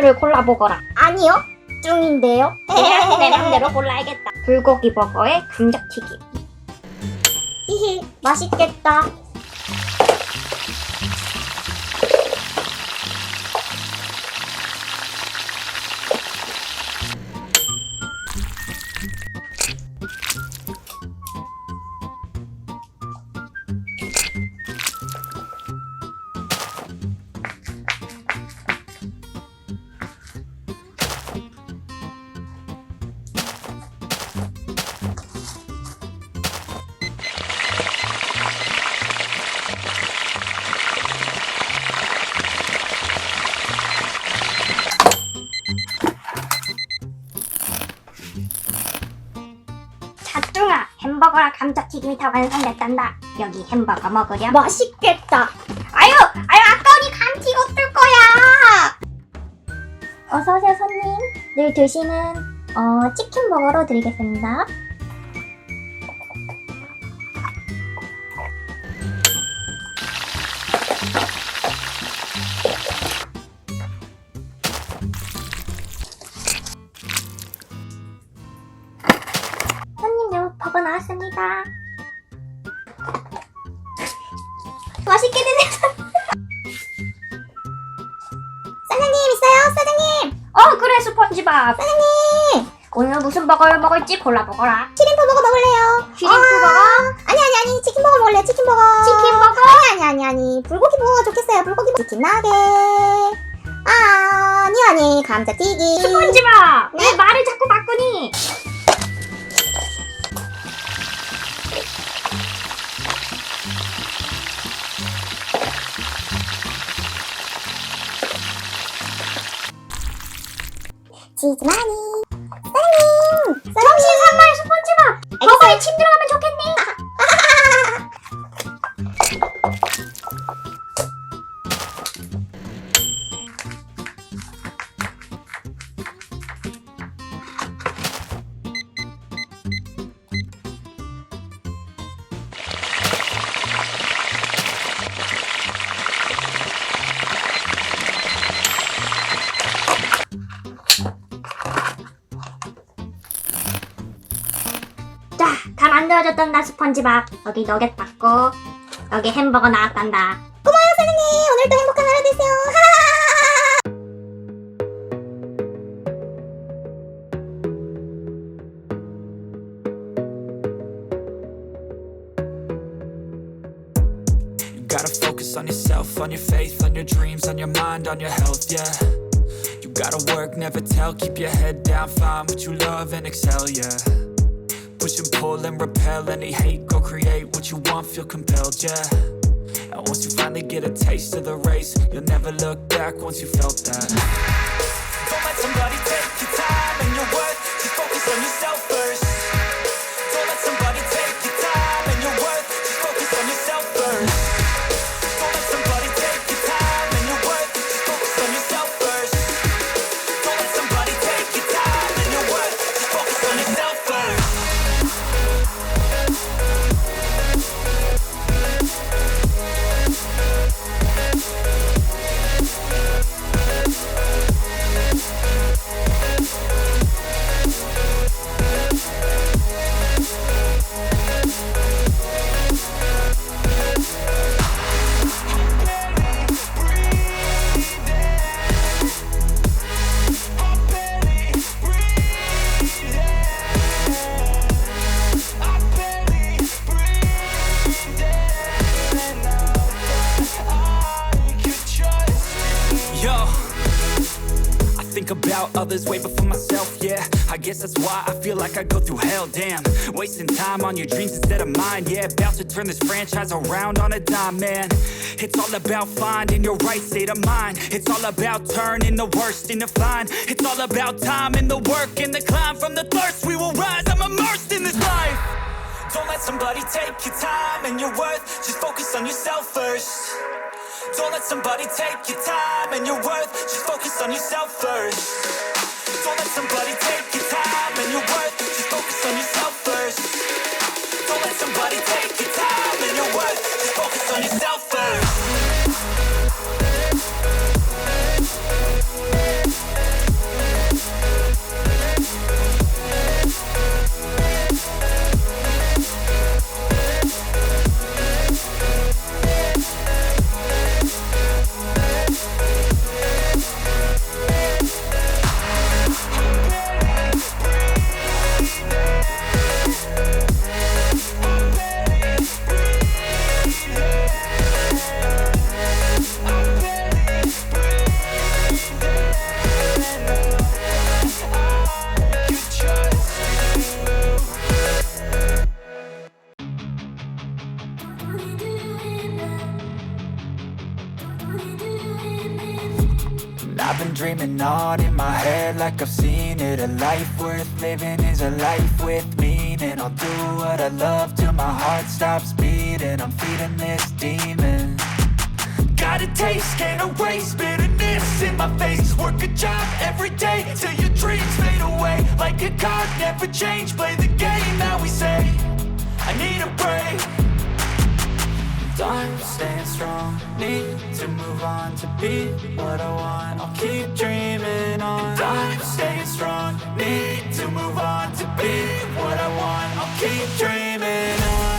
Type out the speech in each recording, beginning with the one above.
버거를 골라보거라. 아니요, 뚱인데요. 그냥 내 맘대로 골라야겠다. 불고기 버거에 감자튀김. 히히, 맛있겠다. 자뚱아, 햄버거랑 감자튀김이 다 완성됐단다. 여기 햄버거 먹으렴. 맛있겠다. 아유, 아까우니 감튀 어떨 거야? 어서오세요, 손님. 늘 드시는 치킨 버거로 드리겠습니다. 손님, 버거 나왔습니다. 맛있게 드세요. 사장님 있어요, 사장님. 그래, 스펀지밥. 사장님. 오늘 무슨 버거를 먹을지 골라보거라. 시림프 버거 먹을래요? 시림프 버거? 아니 치킨 버거 먹을래요. 치킨 버거. 치킨 버거? 아니 불고기 버거 좋겠어요. 불고기 버거. 치킨 나게. 아니 감자튀김. 스펀지밥! 네? 왜 말을 자꾸 바꾸니? 치즈 많이. 사장님. 정신 산말 스펀지밥! 버거에 침 들어가면 좋겠니? 자, 다 만들어졌단다 스펀지밥. 여기 너겟 받고 여기 햄버거 나왔단다. 고마워요 사장님. 오늘도 행복한 하루 되세요. You gotta focus on yourself, on your faith, on your dreams, on your mind, on your health, yeah. You gotta work, never tell, keep your head down, find what you love and excel, yeah. Push and pull and repel any hate, go create what you want, feel compelled, yeah. And once you finally get a taste of the race, you'll never look back once you felt that. Don't let somebody take your time and your worth, just focus on yourself first. Don't let somebody take your time and your worth, just focus on yourself first. Don't let somebody take your time and your worth, just focus on yourself first. Don't let somebody take your time and your worth, just focus on yourself first. Yo, I think about others way before myself, yeah. I guess that's why I feel like I go through hell, damn. Wasting time on your dreams instead of mine, yeah. About to turn this franchise around on a dime, man. It's all about finding your right state of mind. It's all about turning the worst into fine. It's all about time and the work and the climb. From the thirst we will rise, I'm immersed in this life. Don't let somebody take your time and your worth, just focus on yourself first. Don't let somebody take your time and your worth, just focus on yourself first. Don't let somebody take your time and your worth, just focus on yourself first. Don't let somebody take your time and your worth, just focus on yourself first. on in my head like I've seen it. A life worth living is a life with meaning. I'll do what I love till my heart stops beating. I'm feeding this demon. Got a taste, can't erase bitterness in my face. Work a job every day till your dreams fade away. Like a card, never change, play the game that we say. I need a break. I'm staying strong, need to move on to be what I want. I'll keep dreaming on. I'm staying strong, need to move on to be what I want. I'll keep dreaming on.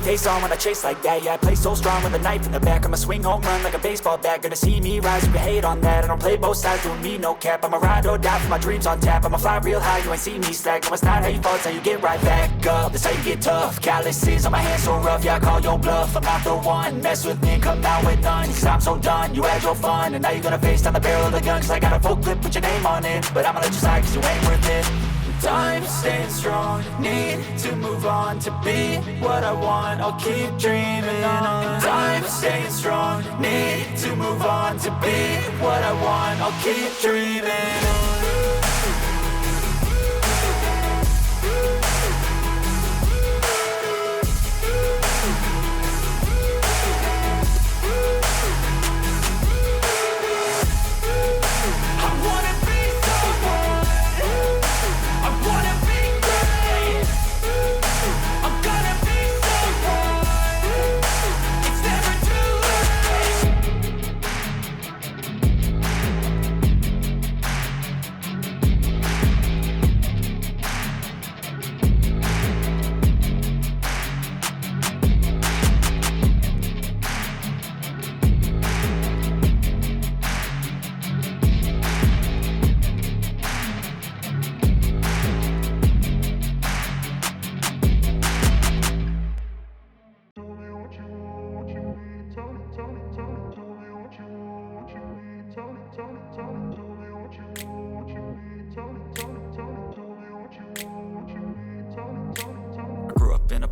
Face on when I chase like that. Yeah, I play so strong with a knife in the back. I'ma swing home run like a baseball bat. Gonna see me rise, you can hate on that. I don't play both sides, doing me no cap. I'ma ride or die for my dreams on tap. I'ma fly real high, you ain't see me slack. No, it's not how you fall, it's how you get right back up. That's how you get tough. Calluses on my hands so rough, yeah, I call your bluff. I'm not the one, mess with me and come out with none. Cause I'm so done, you had your fun. And now you're gonna face down the barrel of the gun. Cause I got a full clip, put your name on it. But I'ma let you slide cause you ain't worth it. I'm staying strong, need to move on to be what I want. I'll keep dreaming on. I'm staying strong, need to move on to be what I want. I'll keep dreaming on.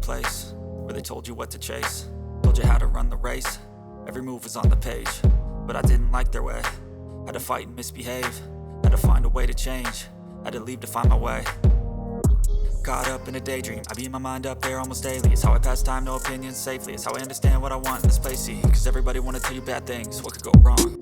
Place where they told you what to chase, told you how to run the race. Every move was on the page, but I didn't like their way. Had to fight and misbehave, had to find a way to change, had to leave to find my way. Caught up in a daydream, I beat my mind up there almost daily. It's how I pass time, no opinions safely. It's how I understand what I want in this place, see. Cause everybody wanna tell you bad things, what could go wrong?